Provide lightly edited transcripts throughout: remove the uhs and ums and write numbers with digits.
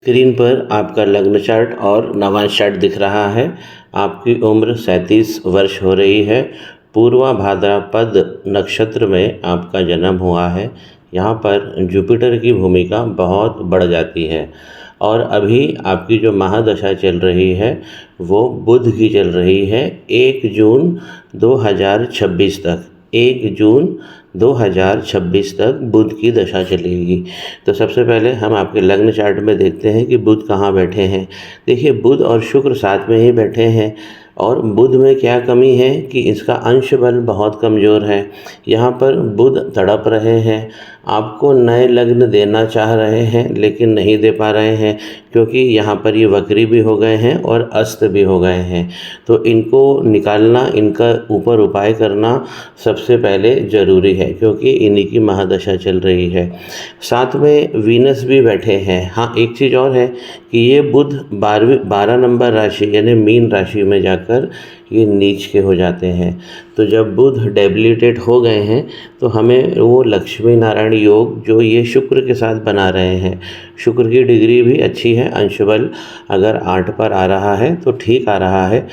Screen पर आपका लग्न चार्ट और नवांश चार्ट दिख रहा है। आपकी उम्र 37 वर्ष हो रही है। पूर्वा भाद्रपद नक्षत्र में आपका जन्म हुआ है। यहाँ पर जुपिटर की भूमिका बहुत बढ़ जाती है और अभी आपकी जो महादशा चल रही है वो बुध की चल रही है 1 जून 2026 तक। 1 जून 2026 तक बुध की दशा चलेगी। तो सबसे पहले हम आपके लग्न चार्ट में देखते हैं कि बुध कहाँ बैठे हैं। देखिए, बुध और शुक्र साथ में ही बैठे हैं और बुध में क्या कमी है कि इसका अंश बल बहुत कमज़ोर है। यहाँ पर बुध तड़प रहे हैं, आपको नए लग्न देना चाह रहे हैं लेकिन नहीं दे पा रहे हैं क्योंकि यहाँ पर ये वक्री भी हो गए हैं और अस्त भी हो गए हैं। तो इनको निकालना, इनका ऊपर उपाय करना सबसे पहले ज़रूरी है क्योंकि इन्हीं की महादशा चल रही है। साथ में वीनस भी बैठे हैं। हाँ, एक चीज़ और है कि ये बुध 12 नंबर राशि यानी मीन राशि में जाकर ये नीच के हो जाते हैं। तो जब बुध डेबिलिटेट हो गए हैं तो हमें वो लक्ष्मी नारायण योग जो ये शुक्र के साथ बना रहे हैं, शुक्र की डिग्री भी अच्छी है, अंश बल अगर 8 पर आ रहा है तो ठीक आ रहा है।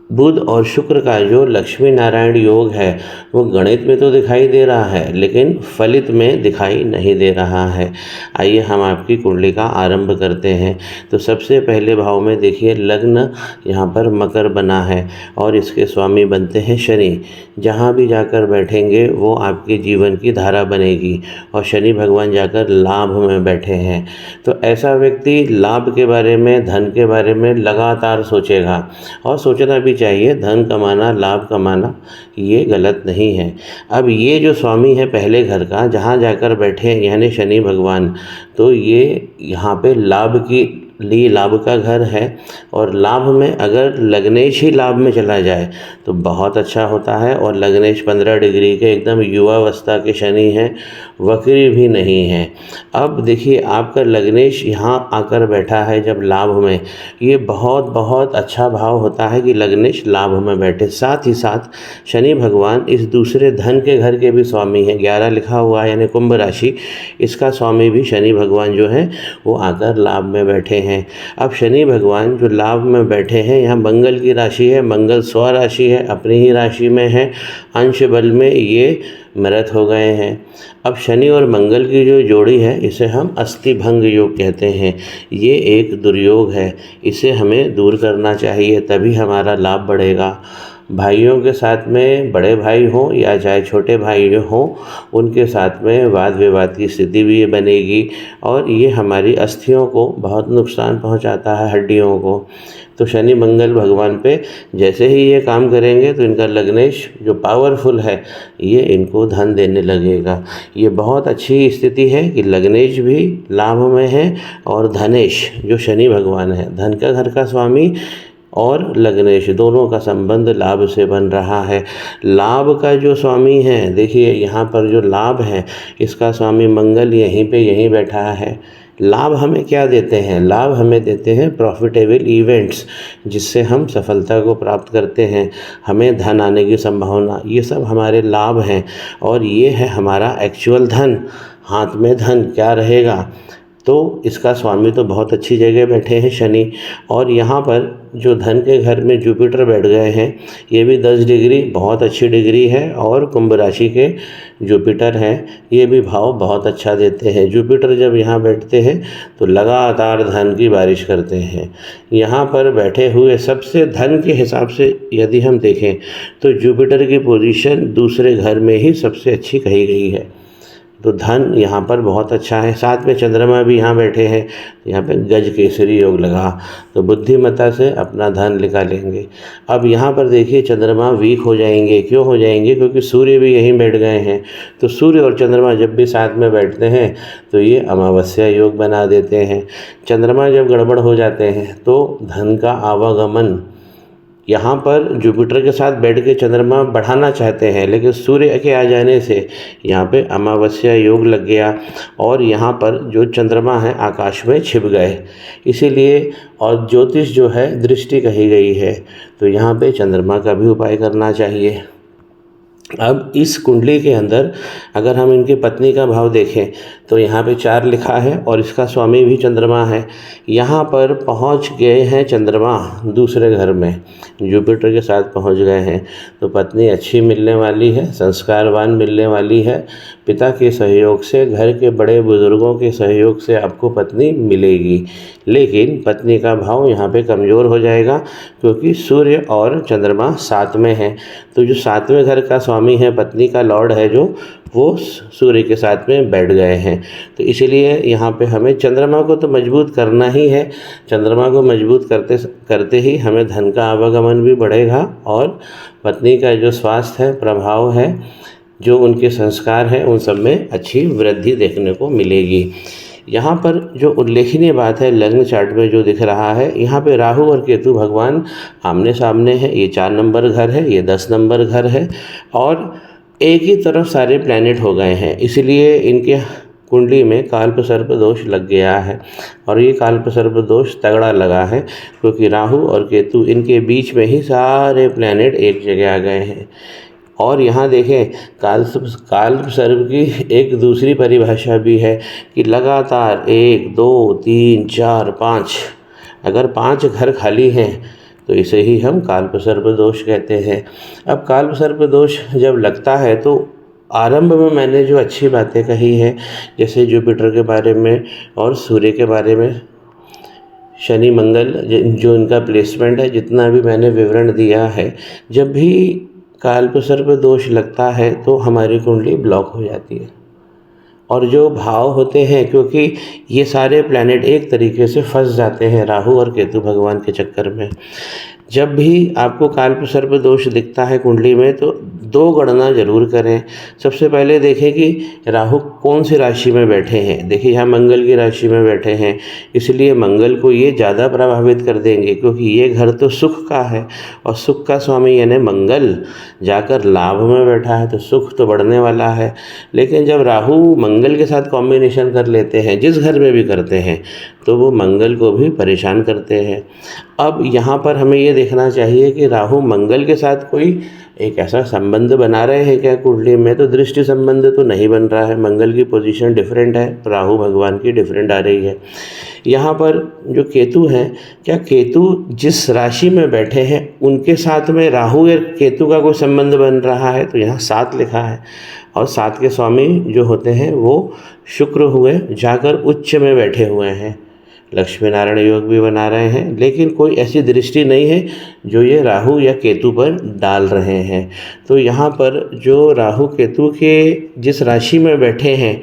बुध और शुक्र का जो लक्ष्मी नारायण योग है वो गणित में तो दिखाई दे रहा है लेकिन फलित में दिखाई नहीं दे रहा है। आइए हम आपकी कुंडली का आरंभ करते हैं। तो सबसे पहले भाव में देखिए, लग्न यहाँ पर मकर बना है और इसके स्वामी बनते हैं शनि। जहाँ भी जाकर बैठेंगे वो आपके जीवन की धारा बनेगी और शनि भगवान जाकर लाभ में बैठे हैं। तो ऐसा व्यक्ति लाभ के बारे में, धन के बारे में लगातार सोचेगा और सोचना भी चाहिए। धन कमाना, लाभ कमाना ये गलत नहीं है। अब ये जो स्वामी है पहले घर का, जहाँ जाकर बैठे यानी शनि भगवान, तो ये यहाँ पे लाभ की लिए लाभ का घर है और लाभ में अगर लग्नेश ही लाभ में चला जाए तो बहुत अच्छा होता है। और लग्नेश 15 डिग्री के एकदम युवावस्था के शनि हैं, वक्री भी नहीं है। अब देखिए, आपका लग्नेश यहाँ आकर बैठा है जब लाभ में, ये बहुत बहुत अच्छा भाव होता है कि लग्नेश लाभ में बैठे। साथ ही साथ शनि भगवान इस दूसरे धन के घर के भी स्वामी हैं। 11 लिखा हुआ है यानी कुंभ राशि, इसका स्वामी भी शनि भगवान जो है वो आकर लाभ में बैठे हैं। अब शनि भगवान जो लाभ में बैठे हैं, यहाँ मंगल की राशि है, मंगल स्व राशि है, अपनी ही राशि में है, अंश बल में ये मृत हो गए हैं। अब शनि और मंगल की जो जोड़ी है इसे हम अस्थि भंग योग कहते हैं। ये एक दुर्योग है, इसे हमें दूर करना चाहिए, तभी हमारा लाभ बढ़ेगा। भाइयों के साथ में, बड़े भाई हों या चाहे छोटे भाई हों, उनके साथ में वाद विवाद की स्थिति भी बनेगी और ये हमारी अस्थियों को बहुत नुकसान पहुंचाता है, हड्डियों को। तो शनि मंगल भगवान पे जैसे ही ये काम करेंगे तो इनका लग्नेश जो पावरफुल है ये इनको धन देने लगेगा। ये बहुत अच्छी स्थिति है कि लग्नेश भी लाभ में है और धनेश जो शनि भगवान है, धन का घर का स्वामी, और लग्नेश दोनों का संबंध लाभ से बन रहा है। लाभ का जो स्वामी है, देखिए यहाँ पर जो लाभ है इसका स्वामी मंगल यहीं बैठा है। लाभ हमें क्या देते हैं? लाभ हमें देते हैं प्रॉफिटेबल इवेंट्स, जिससे हम सफलता को प्राप्त करते हैं, हमें धन आने की संभावना, ये सब हमारे लाभ हैं। और ये है हमारा एक्चुअल धन। हाथ में धन क्या रहेगा? तो इसका स्वामी तो बहुत अच्छी जगह बैठे हैं शनि, और यहाँ पर जो धन के घर में जुपिटर बैठ गए हैं, ये भी 10 डिग्री बहुत अच्छी डिग्री है और कुंभ राशि के जुपिटर हैं, ये भी भाव बहुत अच्छा देते हैं। जुपिटर जब यहाँ बैठते हैं तो लगातार धन की बारिश करते हैं। यहाँ पर बैठे हुए सबसे धन के हिसाब से यदि हम देखें तो जुपिटर की पोजीशन दूसरे घर में ही सबसे अच्छी कही गई है। तो धन यहाँ पर बहुत अच्छा है। साथ में चंद्रमा भी यहाँ बैठे हैं, यहाँ पे गज केसरी योग लगा, तो बुद्धिमत्ता से अपना धन निकालेंगे। अब यहाँ पर देखिए, चंद्रमा वीक हो जाएंगे। क्यों हो जाएंगे? क्योंकि सूर्य भी यहीं बैठ गए हैं। तो सूर्य और चंद्रमा जब भी साथ में बैठते हैं तो ये अमावस्या योग बना देते हैं। चंद्रमा जब गड़बड़ हो जाते हैं तो धन का आवागमन, यहाँ पर जुपिटर के साथ बैठ के चंद्रमा बढ़ाना चाहते हैं लेकिन सूर्य के आ जाने से यहाँ पे अमावस्या योग लग गया और यहाँ पर जो चंद्रमा है आकाश में छिप गए। इसीलिए, और ज्योतिष जो है दृष्टि कही गई है, तो यहाँ पे चंद्रमा का भी उपाय करना चाहिए। अब इस कुंडली के अंदर अगर हम इनकी पत्नी का भाव देखें तो यहाँ पे 4 लिखा है और इसका स्वामी भी चंद्रमा है। यहाँ पर पहुँच गए हैं चंद्रमा दूसरे घर में, जुपिटर के साथ पहुँच गए हैं, तो पत्नी अच्छी मिलने वाली है, संस्कारवान मिलने वाली है। पिता के सहयोग से, घर के बड़े बुजुर्गों के सहयोग से आपको पत्नी मिलेगी। लेकिन पत्नी का भाव यहाँ पे कमज़ोर हो जाएगा क्योंकि सूर्य और चंद्रमा साथ में हैं। तो जो सातवें घर का स्वामी है, पत्नी का लॉर्ड है, जो वो सूर्य के साथ में बैठ गए हैं। तो इसीलिए यहाँ पे हमें चंद्रमा को तो मजबूत करना ही है। चंद्रमा को मजबूत करते करते ही हमें धन का आवागमन भी बढ़ेगा और पत्नी का जो स्वास्थ्य है, प्रभाव है, जो उनके संस्कार हैं, उन सब में अच्छी वृद्धि देखने को मिलेगी। यहाँ पर जो उल्लेखनीय बात है लग्न चार्ट में जो दिख रहा है, यहाँ पे राहु और केतु भगवान आमने सामने है। ये 4 नंबर घर है, ये 10 नंबर घर है और एक ही तरफ सारे प्लैनेट हो गए हैं। इसलिए इनके कुंडली में काल्प सर्प दोष लग गया है और ये काल्प सर्प दोष तगड़ा लगा है क्योंकि राहु और केतु इनके बीच में ही सारे प्लैनेट एक जगह आ गए हैं। और यहाँ देखें काल्प सर्प की एक दूसरी परिभाषा भी है कि लगातार 1 2 3 4 5, अगर 5 घर खाली हैं तो इसे ही हम काल्प सर्प दोष कहते हैं। अब काल्प सर्प दोष जब लगता है तो आरंभ में मैंने जो अच्छी बातें कही हैं, जैसे जुपिटर के बारे में और सूर्य के बारे में, शनि मंगल जो इनका प्लेसमेंट है, जितना भी मैंने विवरण दिया है, जब भी काल्प सर्प दोष लगता है तो हमारी कुंडली ब्लॉक हो जाती है। और जो भाव होते हैं, क्योंकि ये सारे प्लैनेट एक तरीके से फंस जाते हैं राहु और केतु भगवान के चक्कर में। जब भी आपको काल्प सर्प दोष दिखता है कुंडली में तो 2 गणना जरूर करें। सबसे पहले देखें कि राहु कौन सी राशि में बैठे हैं। देखिए यहाँ मंगल की राशि में बैठे हैं, इसलिए मंगल को ये ज़्यादा प्रभावित कर देंगे क्योंकि ये घर तो सुख का है और सुख का स्वामी यानी मंगल जाकर लाभ में बैठा है तो सुख तो बढ़ने वाला है। लेकिन जब राहु मंगल के साथ कॉम्बिनेशन कर लेते हैं, जिस घर में भी करते हैं, तो वो मंगल को भी परेशान करते हैं। अब यहाँ पर हमें ये देखना चाहिए कि राहु मंगल के साथ कोई एक ऐसा संबंध बना रहे हैं क्या कुंडली में, तो दृष्टि संबंध तो नहीं बन रहा है। मंगल की पोजीशन डिफरेंट है, राहु भगवान की डिफरेंट आ रही है। यहाँ पर जो केतु हैं, क्या केतु जिस राशि में बैठे हैं उनके साथ में राहु या केतु का कोई संबंध बन रहा है, तो यहाँ 7 लिखा है और 7 के स्वामी जो होते हैं वो शुक्र हुए, जाकर उच्च में बैठे हुए हैं। लक्ष्मी नारायण योग भी बना रहे हैं, लेकिन कोई ऐसी दृष्टि नहीं है जो ये राहु या केतु पर डाल रहे हैं। तो यहाँ पर जो राहु केतु के जिस राशि में बैठे हैं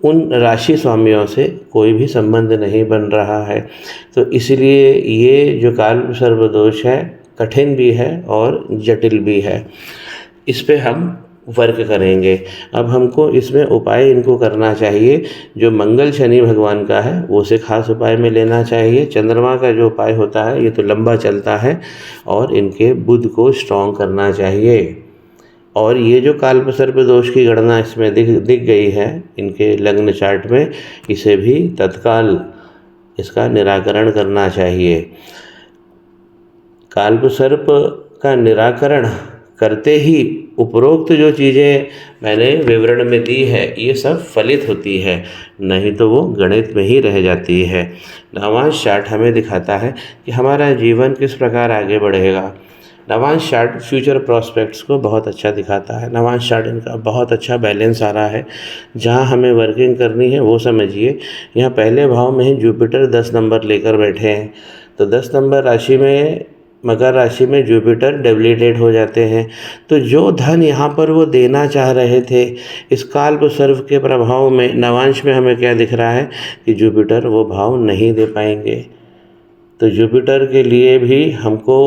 उन राशि स्वामियों से कोई भी संबंध नहीं बन रहा है। तो इसलिए ये जो काल्प सर्प दोष है कठिन भी है और जटिल भी है। इस पे हम वर्क करेंगे। अब हमको इसमें उपाय इनको करना चाहिए। जो मंगल शनि भगवान का है वो से खास उपाय में लेना चाहिए। चंद्रमा का जो उपाय होता है ये तो लंबा चलता है और इनके बुध को स्ट्रॉन्ग करना चाहिए। और ये जो काल्प सर्प दोष की गणना इसमें दिख गई है इनके लग्न चार्ट में, इसे भी तत्काल इसका निराकरण करना चाहिए। काल्प सर्प का निराकरण करते ही उपरोक्त जो चीज़ें मैंने विवरण में दी है ये सब फलित होती है, नहीं तो वो गणित में ही रह जाती है। नवांश चार्ट हमें दिखाता है कि हमारा जीवन किस प्रकार आगे बढ़ेगा। नवांश चार्ट फ्यूचर प्रॉस्पेक्ट्स को बहुत अच्छा दिखाता है। नवांश चार्ट इनका बहुत अच्छा बैलेंस आ रहा है। जहाँ हमें वर्किंग करनी है वो समझिए। यहाँ पहले भाव में ही जुपिटर 10 नंबर लेकर बैठे हैं, तो 10 नंबर राशि में, मकर राशि में जुपिटर डेबिलिटेट हो जाते हैं। तो जो धन यहाँ पर वो देना चाह रहे थे इस काल्प सर्प के प्रभाव में, नवांश में हमें क्या दिख रहा है कि जुपिटर वो भाव नहीं दे पाएंगे। तो जुपिटर के लिए भी हमको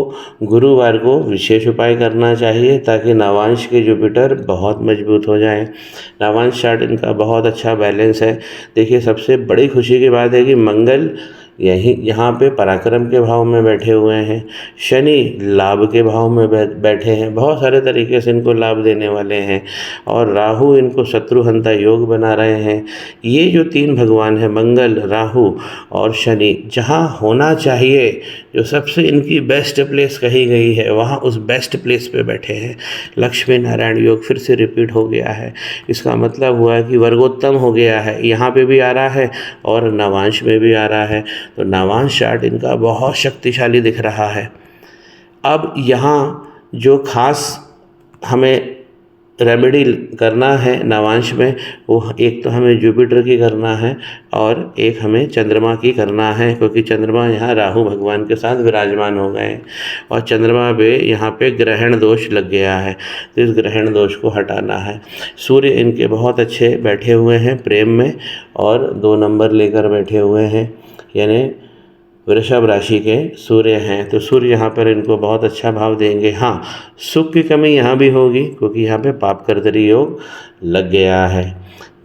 गुरुवार को विशेष उपाय करना चाहिए ताकि नवांश के जुपिटर बहुत मजबूत हो जाएं। नवांश चार्ट इनका बहुत अच्छा बैलेंस है। देखिए सबसे बड़ी खुशी की बात है कि मंगल यही यहाँ पे पराक्रम के भाव में बैठे हुए हैं। शनि लाभ के भाव में बैठे हैं, बहुत सारे तरीके से इनको लाभ देने वाले हैं। और राहु इनको शत्रुहंता योग बना रहे हैं। ये जो तीन भगवान हैं, मंगल, राहु और शनि, जहाँ होना चाहिए, जो सबसे इनकी बेस्ट प्लेस कही गई है, वहाँ उस बेस्ट प्लेस पे बैठे हैं। लक्ष्मी नारायण योग फिर से रिपीट हो गया है। इसका मतलब हुआ कि वर्गोत्तम हो गया है, यहाँ पे भी आ रहा है और नवांश में भी आ रहा है। तो नवांश चार्ट इनका बहुत शक्तिशाली दिख रहा है। अब यहाँ जो खास हमें रेमेडी करना है नवांश में, वो एक तो हमें जुपिटर की करना है और एक हमें चंद्रमा की करना है, क्योंकि चंद्रमा यहाँ राहु भगवान के साथ विराजमान हो गए हैं और चंद्रमा पे यहाँ पे ग्रहण दोष लग गया है, तो इस ग्रहण दोष को हटाना है। सूर्य इनके बहुत अच्छे बैठे हुए हैं प्रेम में और 2 नंबर लेकर बैठे हुए हैं, यानी वृषभ राशि के सूर्य हैं। तो सूर्य यहाँ पर इनको बहुत अच्छा भाव देंगे। हाँ, सुख की कमी यहाँ भी होगी, क्योंकि यहाँ पे पाप कर्तरी योग लग गया है।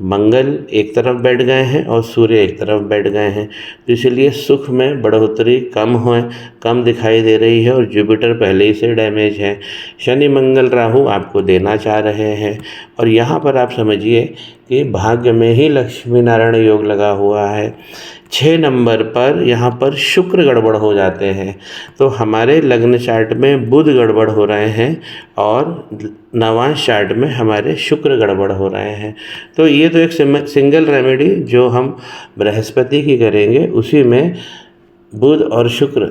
मंगल एक तरफ बैठ गए हैं और सूर्य एक तरफ बैठ गए हैं, तो इसलिए सुख में बढ़ोतरी कम दिखाई दे रही है और जुपिटर पहले ही से डैमेज है। शनि मंगल राहु आपको देना चाह रहे हैं और यहाँ पर आप समझिए कि भाग्य में ही लक्ष्मी नारायण योग लगा हुआ है। 6 नंबर पर यहाँ पर शुक्र गड़बड़ हो जाते हैं, तो हमारे लग्न चार्ट में बुध गड़बड़ हो रहे हैं और नवांश चार्ट में हमारे शुक्र गड़बड़ हो रहे हैं। तो ये तो एक सिंगल रेमेडी जो हम बृहस्पति की करेंगे, उसी में बुध और शुक्र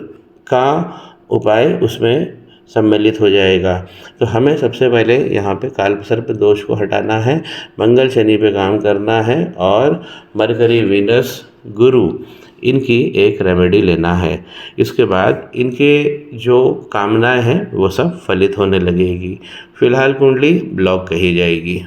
का उपाय उसमें सम्मिलित हो जाएगा। तो हमें सबसे पहले यहाँ पे कालसर्प दोष को हटाना है, मंगल शनि पे काम करना है और मरकरी वीनस गुरु इनकी एक रेमेडी लेना है। इसके बाद इनके जो कामनाएं हैं वो सब फलित होने लगेगी। फिलहाल कुंडली ब्लॉक कही जाएगी।